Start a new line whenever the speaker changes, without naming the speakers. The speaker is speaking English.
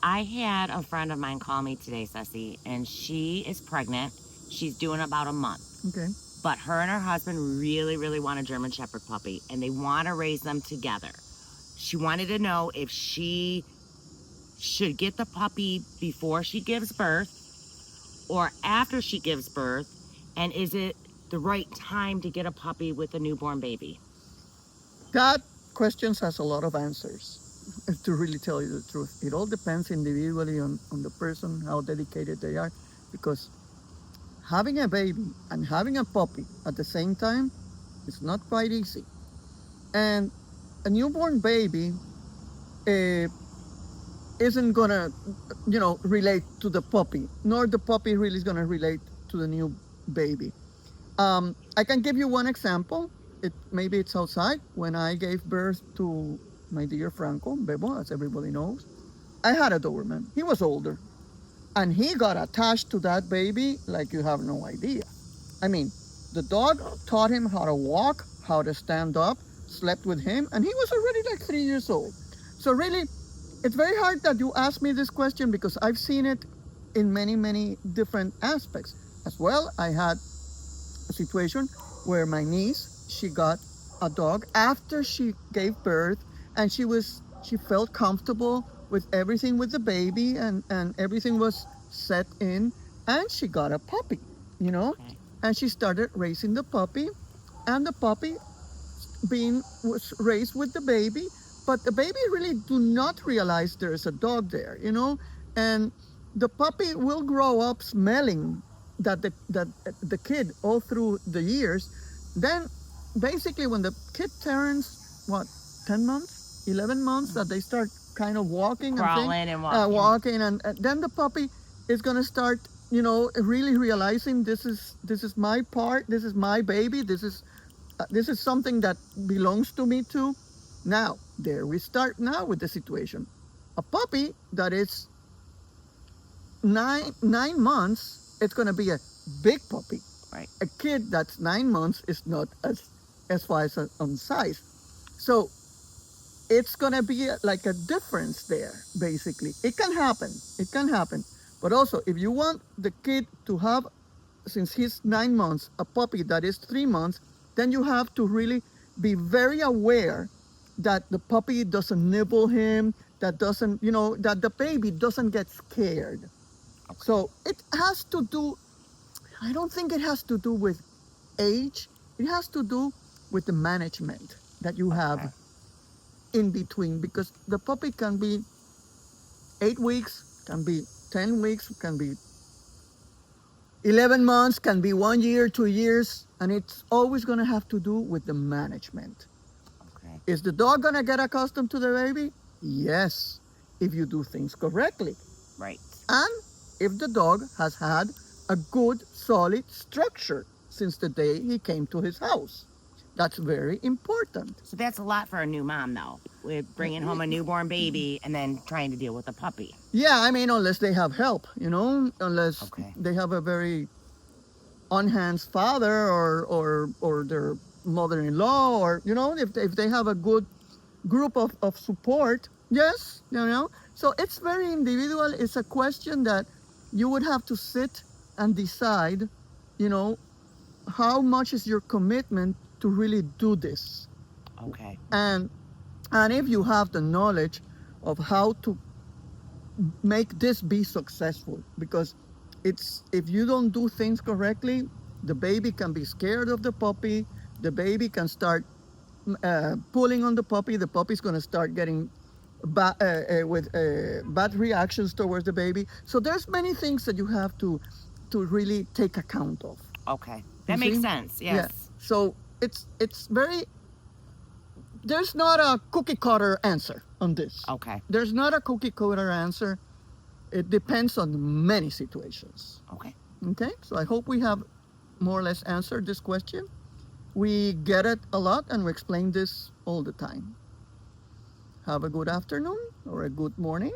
I had a friend of mine call me today, Ceci, and she is pregnant. She's doing about a month.
Okay.
But her and her husband really, really want a German Shepherd puppy, and they want to raise them together. She wanted to know if she should get the puppy before she gives birth or after she gives birth, and is it the right time to get a puppy with a newborn baby?
That question has a lot of answers. To really tell you the truth, it all depends individually on the person, how dedicated they are, because having a baby and having a puppy at the same time is not quite easy. And a newborn baby uh, isn't gonna, relate to the puppy, nor the puppy really is gonna relate to the new baby. I can give you one example. Maybe it's outside. When I gave birth to my dear Franco, Bebo, as everybody knows, I had a Doberman. He was older, and he got attached to that baby like you have no idea. I mean, the dog taught him how to walk, how to stand up, slept with him, and he was already like 3 years old. So really, it's very hard that you ask me this question because I've seen it in many, many different aspects. As well, I had a situation where my niece, she got a dog after she gave birth, and she felt comfortable with everything with the baby, and everything was set in, and she got a puppy, you know
Okay.
and she started raising the puppy, and the puppy being was raised with the baby, but the baby really do not realize there's a dog there, and the puppy will grow up smelling that the kid all through the years. Then basically when the kid turns what, 10 months, 11 months, that they start kind of walking
Crawling and walking.
walking, and then the puppy is going to start, really realizing this is my part, this is my baby, this is something that belongs to me too. Now, there we start now with the situation. A puppy that is nine months, it's going to be a big puppy.
Right.
A kid that's 9 months is not as far as on size. So it's going to be like a difference there, basically. It can happen. It can happen. But also, if you want the kid to have, since he's 9 months, a puppy that is 3 months, then you have to really be very aware that the puppy doesn't nibble him, that the baby doesn't get scared.
Okay.
So it has to do, I don't think it has to do with age. It has to do with the management that you have
Okay.
in between, because the puppy can be 8 weeks, can be 10 weeks, can be 11 months, can be 1 year, 2 years, and it's always going to have to do with the management.
Okay.
Is the dog going to get accustomed to the baby? Yes, if you do things correctly.
Right.
And if the dog has had a good, solid structure since the day he came to his house. That's very important.
So that's a lot for a new mom, though, with bringing home a newborn baby and then trying to deal with a puppy.
Yeah, I mean, unless they have help, unless
Okay.
they have a very on-hands father or their mother-in-law, or, if they have a good group of support, yes, So it's very individual. It's a question that you would have to sit and decide, how much is your commitment to really do this.
Okay.
And if you have the knowledge of how to make this be successful, because if you don't do things correctly, the baby can be scared of the puppy, the baby can start pulling on the puppy is going to start getting bad reactions towards the baby. So there's many things that you have to really take account of.
Okay. That makes sense. Yes.
Yeah. So it's very, there's not a cookie cutter answer on this.
Okay.
There's not a cookie cutter answer. It depends on many situations.
Okay.
Okay, so I hope we have more or less answered this question. We get it a lot and we explain this all the time. Have a good afternoon or a good morning